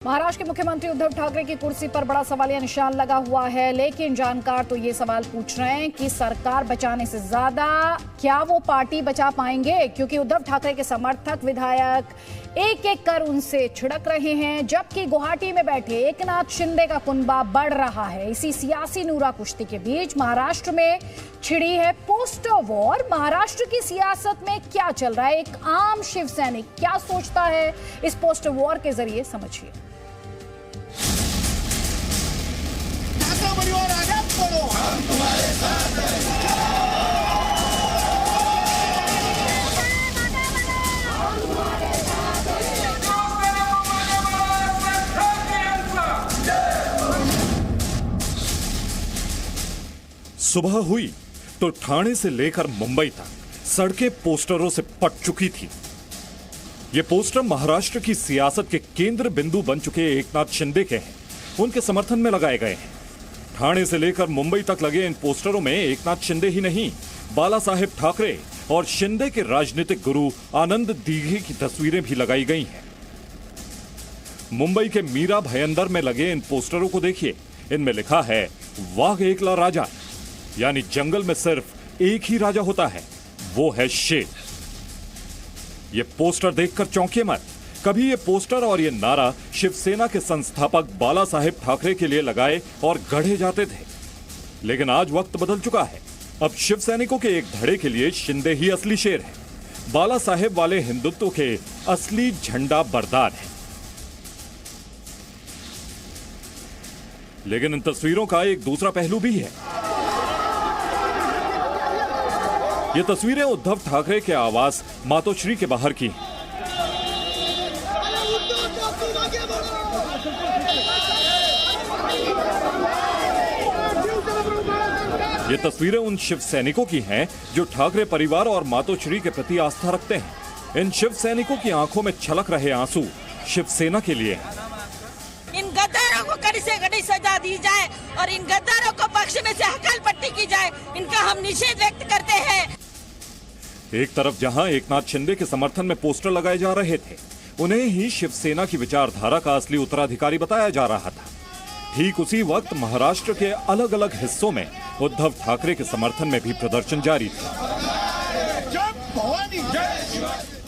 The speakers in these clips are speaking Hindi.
महाराष्ट्र के मुख्यमंत्री उद्धव ठाकरे की कुर्सी पर बड़ा सवालिया निशान लगा हुआ है, लेकिन जानकार तो ये सवाल पूछ रहे हैं कि सरकार बचाने से ज्यादा क्या वो पार्टी बचा पाएंगे, क्योंकि उद्धव ठाकरे के समर्थक विधायक एक एक कर उनसे छिड़क रहे हैं, जबकि गुवाहाटी में बैठे एकनाथ शिंदे का कुनबा बढ़ रहा है। इसी सियासी नूरा कुश्ती के बीच महाराष्ट्र में छिड़ी है पोस्टर वॉर। महाराष्ट्र की सियासत में क्या चल रहा है, एक आम शिव सैनिक क्या सोचता है, इस पोस्टर वॉर के जरिए समझिए। हम तुम्हारे साथ सुबह हुई तो ठाणे से लेकर मुंबई तक सड़कें पोस्टरों से पट चुकी थी। ये पोस्टर महाराष्ट्र की सियासत के केंद्र बिंदु बन चुके एकनाथ शिंदे के हैं, उनके समर्थन में लगाए गए हैं। ठाणे से लेकर मुंबई तक लगे इन पोस्टरों में एकनाथ शिंदे ही नहीं, बाला साहेब ठाकरे और शिंदे के राजनीतिक गुरु आनंद दीघे की तस्वीरें भी लगाई गई हैं। मुंबई के मीरा भयंदर में लगे इन पोस्टरों को देखिए। इनमें लिखा है वाघ एकला राजा, यानी जंगल में सिर्फ एक ही राजा होता है, वो है शेर। ये पोस्टर देखकर चौंकिए मत। कभी ये पोस्टर और ये नारा शिवसेना के संस्थापक बाला साहेब ठाकरे के लिए लगाए और गढ़े जाते थे, लेकिन आज वक्त बदल चुका है। अब शिव सैनिकों के एक धड़े के लिए शिंदे ही असली शेर है, बाला साहेब वाले हिंदुत्व के असली झंडा बरदार है। लेकिन इन तस्वीरों का एक दूसरा पहलू भी है। ये तस्वीरें उद्धव ठाकरे के आवास मातोश्री के बाहर की हैं। ये तस्वीरें उन शिव सैनिकों की हैं जो ठाकरे परिवार और मातोश्री के प्रति आस्था रखते हैं। इन शिव सैनिकों की आंखों में छलक रहे आंसू शिवसेना के लिए हैं। इन गद्दारों को कड़ी से कड़ी सजा दी जाए और इन गद्दारों को पक्ष में से हकाल पट्टी की जाए, इनका हम निषेध व्यक्त करते हैं। एक तरफ जहां एकनाथ शिंदे के समर्थन में पोस्टर लगाए जा रहे थे, उन्हें ही शिवसेना की विचारधारा का असली उत्तराधिकारी बताया जा रहा था। ठीक उसी वक्त महाराष्ट्र के अलग अलग हिस्सों में उद्धव ठाकरे के समर्थन में भी प्रदर्शन जारी थे।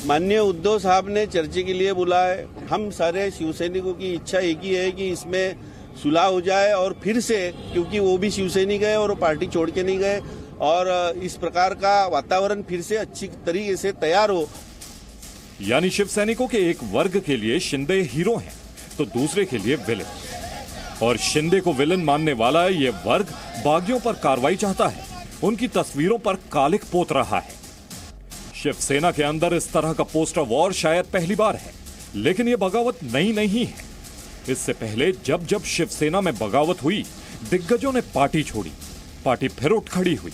माननीय उद्धव साहब ने चर्चा के लिए बुलाए। हम सारे शिवसैनिकों की इच्छा एक ही है कि इसमें सुलह हो जाए और फिर से, क्योंकि वो भी शिवसैनिक है और वो पार्टी छोड़ के नहीं गए, और इस प्रकार का वातावरण फिर से अच्छी तरीके से तैयार हो। यानी शिव सैनिकों के एक वर्ग के लिए शिंदे हीरो हैं तो दूसरे के लिए विलेन, और शिंदे को विलेन मानने वाला ये वर्ग बागियों पर कार्रवाई चाहता है, उनकी तस्वीरों पर कालिक पोत रहा है। शिवसेना के अंदर इस तरह का पोस्टर वॉर शायद पहली बार है, लेकिन ये बगावत नई नहीं है। इससे पहले जब जब शिवसेना में बगावत हुई, दिग्गजों ने पार्टी छोड़ी, पार्टी फिर उठ खड़ी हुई।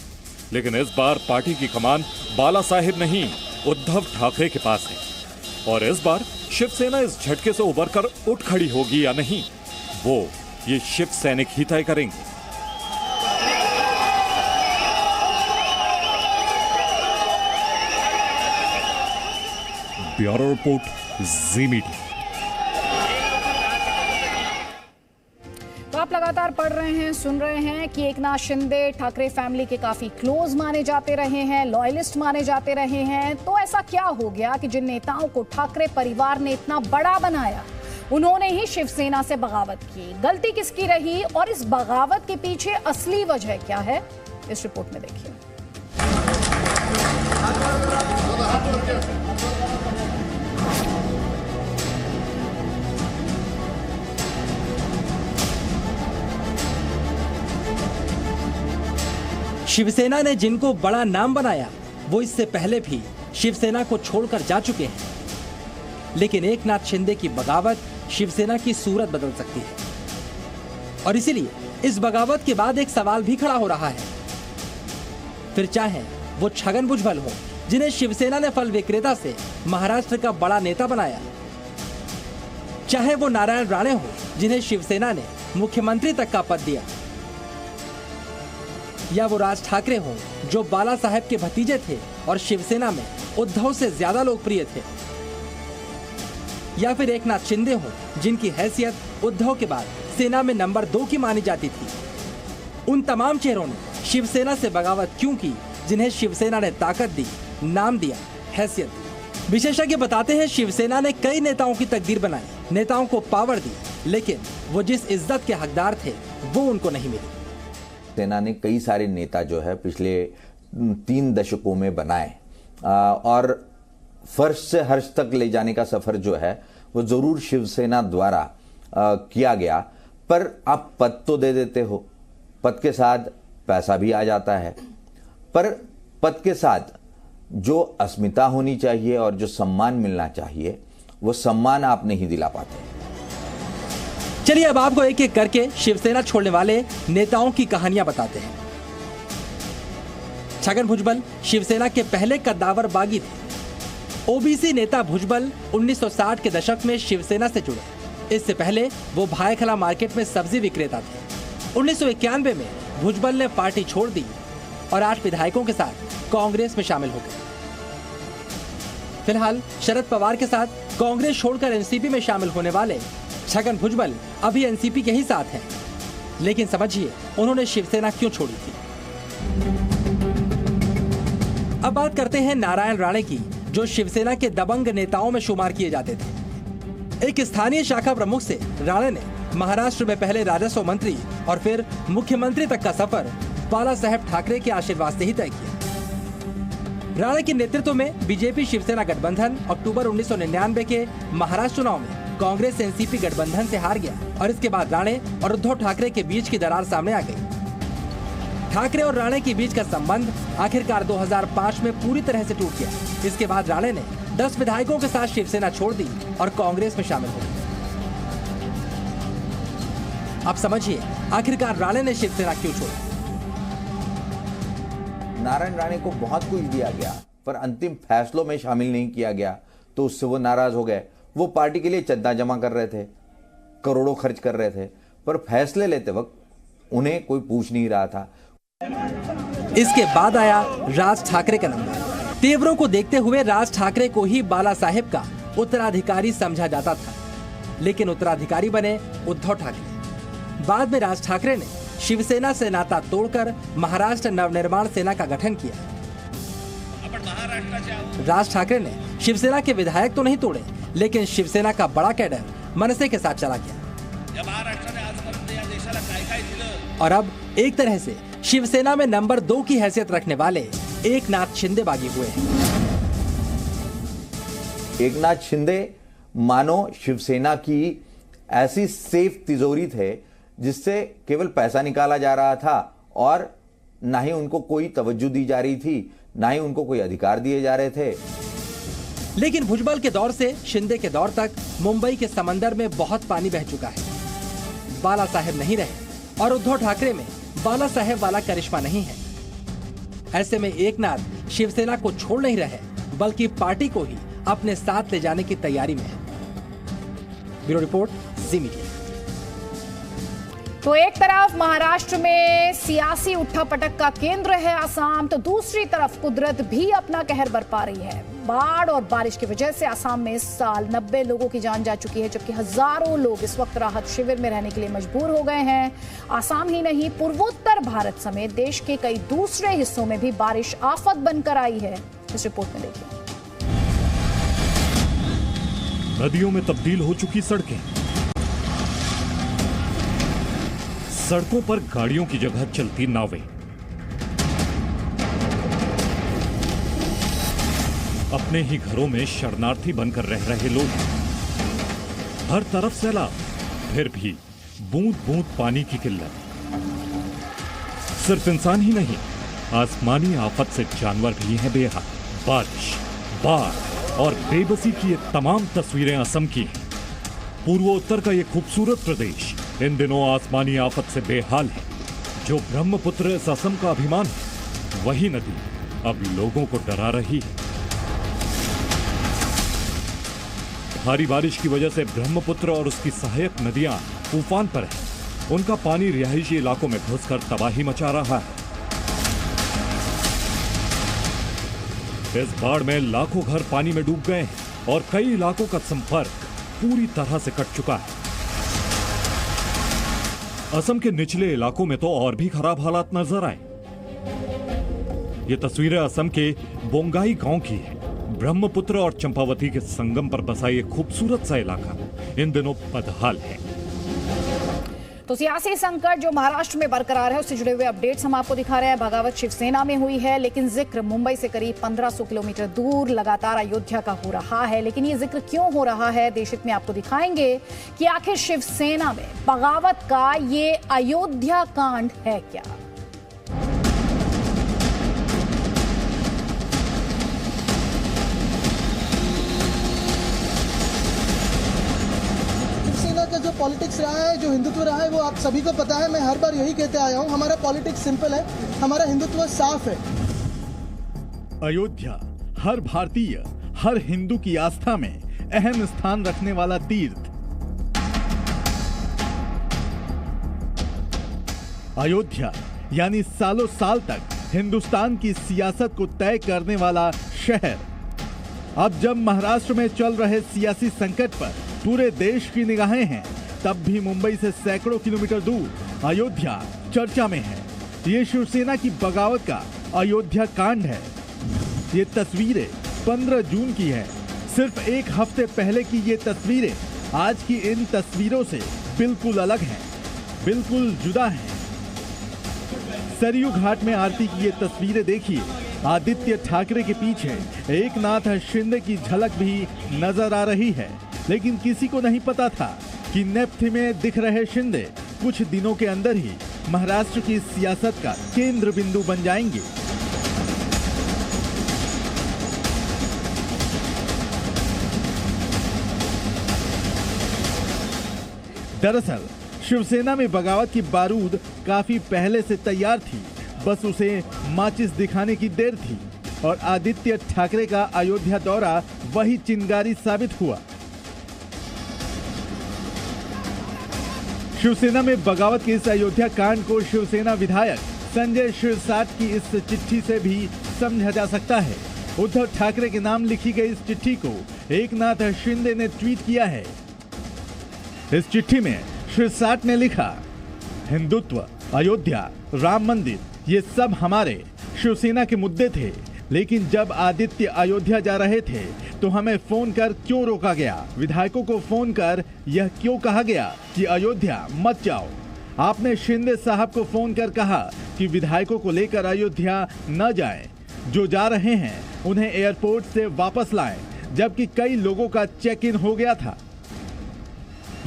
लेकिन इस बार पार्टी की कमान बाला साहेब नहीं, उद्धव ठाकरे के पास है, और इस बार शिवसेना इस झटके से उबरकर उठ खड़ी होगी या नहीं, वो ये शिव सैनिक ही तय करेंगे। ब्यूरो रिपोर्ट, जी मीडिया। तो आप लगातार पढ़ रहे हैं, सुन रहे हैं कि एकनाथ शिंदे ठाकरे फैमिली के काफी क्लोज माने जाते रहे हैं, लॉयलिस्ट माने जाते रहे हैं। तो ऐसा क्या हो गया कि जिन नेताओं को ठाकरे परिवार ने इतना बड़ा बनाया, उन्होंने ही शिवसेना से बगावत की? गलती किसकी रही और इस बगावत के पीछे असली वजह क्या है, इस रिपोर्ट में देखिए। शिवसेना ने जिनको बड़ा नाम बनाया, वो इससे पहले भी शिवसेना को छोड़कर जा चुके हैं, लेकिन एकनाथ शिंदे की बगावत शिवसेना की सूरत बदल सकती है। और इसीलिए इस बगावत के बाद एक सवाल भी खड़ा हो रहा है। फिर चाहे वो छगन भुजबल हो, जिन्हें शिवसेना ने फल विक्रेता से महाराष्ट्र का बड़ा नेता बनाया, चाहे वो नारायण राणे हो, जिन्हें शिवसेना ने मुख्यमंत्री तक का पद दिया, या वो राज ठाकरे हो, जो बाला साहेब के भतीजे थे और शिवसेना में उद्धव से ज्यादा लोकप्रिय थे। या फिर एकनाथ शिंदे हो, जिनकी हैसियत उद्धव के बाद सेना में नंबर 2 की मानी जाती थी। उन तमाम चेहरों ने शिवसेना से बगावत क्यों की, जिन्हें शिवसेना ने ताकत दी, नाम दिया, हैसियत दी। विशेषज्ञ बताते हैं शिवसेना ने कई नेताओं की तकदीर बनाई, नेताओं को पावर दी, लेकिन वो जिस इज्जत के हकदार थे वो उनको नहीं मिली। सेना ने कई सारे नेता जो है पिछले 3 दशकों में बनाए और फर्श से हर्ष तक ले जाने का सफर जो है वो जरूर शिवसेना द्वारा किया गया। पर आप पद तो दे देते हो, पद के साथ पैसा भी आ जाता है, पर पद के साथ जो अस्मिता होनी चाहिए और जो सम्मान मिलना चाहिए वो सम्मान आप नहीं दिला पाते। चलिए अब आपको एक एक करके शिवसेना छोड़ने वाले नेताओं की कहानियां बताते हैं। छगन भुजबल शिवसेना के पहले कद्दावर बागी थे। ओबीसी नेता भुजबल 1960 के दशक में शिवसेना से जुड़े। इससे पहले वो भायखला मार्केट में सब्जी विक्रेता थे। 1991 में भुजबल ने पार्टी छोड़ दी और 8 विधायकों के साथ कांग्रेस में शामिल हो गए। फिलहाल शरद पवार के साथ कांग्रेस छोड़कर एनसीपी में शामिल होने वाले छगन भुजबल अभी एनसीपी के ही साथ हैं। लेकिन समझिए उन्होंने शिवसेना क्यों छोड़ी थी। अब बात करते हैं नारायण राणे की, जो शिवसेना के दबंग नेताओं में शुमार किए जाते थे। एक स्थानीय शाखा प्रमुख से राणे ने महाराष्ट्र में पहले राजस्व मंत्री और फिर मुख्यमंत्री तक का सफर बाला साहेब ठाकरे के आशीर्वाद से ही तय किया। राणे के नेतृत्व में बीजेपी शिवसेना गठबंधन अक्टूबर 1999 के महाराष्ट्र चुनाव में कांग्रेस एनसीपी गठबंधन से हार गया और इसके बाद राणे और उद्धव ठाकरे के बीच की दरार सामने आ गई। ठाकरे और राणे के बीच का संबंध आखिरकार 2005 में पूरी तरह से टूट गया। इसके बाद राणे ने 10 विधायकों के साथ शिवसेना छोड़ दी और कांग्रेस में शामिल हो गए। अब समझिए आखिरकार राणे ने शिवसेना क्यों छोड़ा। नारायण राणे को बहुत कुछ दिया गया पर अंतिम फैसलों में शामिल नहीं किया गया, तो उससे वो नाराज हो गए। वो पार्टी के लिए चंदा जमा कर रहे थे, करोड़ों खर्च कर रहे थे, पर फैसले लेते वक्त उन्हें कोई पूछ नहीं रहा था। इसके बाद आया राज ठाकरे का नंबर। तेवरों को देखते हुए राज ठाकरे को ही बाला साहेब का उत्तराधिकारी समझा जाता था, लेकिन उत्तराधिकारी बने उद्धव ठाकरे। बाद में राज ठाकरे ने शिवसेना से नाता तोड़कर महाराष्ट्र नवनिर्माण सेना का गठन किया। राज ठाकरे ने शिवसेना के विधायक तो नहीं तोड़े, लेकिन शिवसेना का बड़ा कैडर मनसे के साथ चला गया और अब एक तरह से शिवसेना में नंबर 2 की हैसियत रखने वाले एकनाथ शिंदे बागी हुए हैं। एकनाथ शिंदे मानो शिवसेना की ऐसी सेफ तिजोरी थे जिससे केवल पैसा निकाला जा रहा था और ना ही उनको कोई तवज्जो दी जा रही थी, ना ही उनको कोई अधिकार दिए जा रहे थे। लेकिन भुजबल के दौर से शिंदे के दौर तक मुंबई के समंदर में बहुत पानी बह चुका है। बाला साहेब नहीं रहे और उद्धव ठाकरे में बाला साहेब वाला करिश्मा नहीं है। ऐसे में एकनाथ शिवसेना को छोड़ नहीं रहे, बल्कि पार्टी को ही अपने साथ ले जाने की तैयारी में है। ब्यूरो रिपोर्ट, जी मीडिया। तो एक तरफ महाराष्ट्र में सियासी उठापटक का केंद्र है आसाम, तो दूसरी तरफ कुदरत भी अपना कहर बरपा रही है। बाढ़ और बारिश की वजह से आसाम में इस साल 90 लोगों की जान जा चुकी है, जबकि हजारों लोग इस वक्त राहत शिविर में रहने के लिए मजबूर हो गए हैं। आसाम ही नहीं, पूर्वोत्तर भारत समेत देश के कई दूसरे हिस्सों में भी बारिश आफत बनकर आई है। इस रिपोर्ट में देखिए। नदियों में तब्दील हो चुकी सड़कें, सड़कों पर गाड़ियों की जगह चलती नावें, अपने ही घरों में शरणार्थी बनकर रह रहे लोग, हर तरफ सैलाब, फिर भी बूंद बूंद पानी की किल्लत। सिर्फ इंसान ही नहीं, आसमानी आफत से जानवर भी हैं बेहाल। बारिश, बाढ़ और बेबसी की ये तमाम तस्वीरें असम की हैं। पूर्वोत्तर का ये खूबसूरत प्रदेश इन दिनों आसमानी आफत से बेहाल है। जो ब्रह्मपुत्र इस असम का अभिमान है, वही नदी अब लोगों को डरा रही है। भारी बारिश की वजह से ब्रह्मपुत्र और उसकी सहायक नदियां उफान पर हैं। उनका पानी रिहायशी इलाकों में घुसकर तबाही मचा रहा है। इस बाढ़ में लाखों घर पानी में डूब गए हैं और कई इलाकों का संपर्क पूरी तरह से कट चुका है। असम के निचले इलाकों में तो और भी खराब हालात नजर आए। ये तस्वीरें असम के बोंगाई गांव की है। ब्रह्मपुत्र और चंपावती के संगम पर बसा ये खूबसूरत सा इलाका इन दिनों बदहाल है। तो सियासी संकट जो महाराष्ट्र में बरकरार है उससे जुड़े हुए अपडेट्स हम आपको दिखा रहे हैं। बगावत शिवसेना में हुई है, लेकिन जिक्र मुंबई से करीब 1500 किलोमीटर दूर लगातार अयोध्या का हो रहा है। लेकिन ये जिक्र क्यों हो रहा है, देशहित में आपको दिखाएंगे कि आखिर शिवसेना में बगावत का ये अयोध्या कांड है क्या। का जो पॉलिटिक्स रहा है, जो हिंदुत्व रहा है, वो आप सभी को पता है। मैं हर बार यही कहते आया हूं, हमारा पॉलिटिक्स सिंपल है, हमारा हिंदुत्व साफ है। अयोध्या हर भारतीय, हर हिंदू की आस्था में अहम स्थान रखने वाला तीर्थ। अयोध्या यानी सालों साल तक हिंदुस्तान की सियासत को तय करने वाला शहर। अब जब महाराष्ट्र में चल रहे सियासी संकट पर पूरे देश की निगाहें हैं, तब भी मुंबई से सैकड़ों किलोमीटर दूर अयोध्या चर्चा में है। ये शिवसेना की बगावत का अयोध्या कांड है। ये तस्वीरें 15 जून की है। सिर्फ एक हफ्ते पहले की ये तस्वीरें आज की इन तस्वीरों से बिल्कुल अलग हैं, बिल्कुल जुदा हैं। सरयू घाट में आरती की ये तस्वीरें देखिए। आदित्य ठाकरे के पीछे एकनाथ शिंदे की झलक भी नजर आ रही है। लेकिन किसी को नहीं पता था कि नेपथ्य में दिख रहे शिंदे कुछ दिनों के अंदर ही महाराष्ट्र की सियासत का केंद्र बिंदु बन जाएंगे। दरअसल शिवसेना में बगावत की बारूद काफी पहले से तैयार थी, बस उसे माचिस दिखाने की देर थी। और आदित्य ठाकरे का अयोध्या दौरा वही चिंगारी साबित हुआ। शिवसेना में बगावत के इस अयोध्या कांड को शिवसेना विधायक संजय शिरसाट की इस चिट्ठी से भी समझा जा सकता है। उद्धव ठाकरे के नाम लिखी गई इस चिट्ठी को एकनाथ शिंदे ने ट्वीट किया है। इस चिट्ठी में शिरसाट ने लिखा, हिंदुत्व, अयोध्या, राम मंदिर, ये सब हमारे शिवसेना के मुद्दे थे, लेकिन जब आदित्य अयोध्या जा रहे थे तो हमें फोन कर क्यों रोका गया? विधायकों को फोन कर यह क्यों कहा गया कि अयोध्या मत जाओ? आपने शिंदे साहब को फोन कर कहा कि विधायकों को लेकर अयोध्या न जाएं, जो जा रहे हैं उन्हें एयरपोर्ट से वापस लाएं, जबकि कई लोगों का चेक इन हो गया था।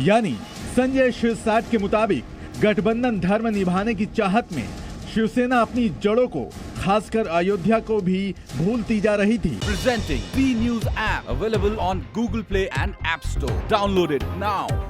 यानी संजय शिरसाट के मुताबिक गठबंधन धर्म निभाने की चाहत में शिवसेना अपनी जड़ों को, खासकर अयोध्या को भी भूलती जा रही थी। Presenting B News app available on Google Play and App Store. Download it now.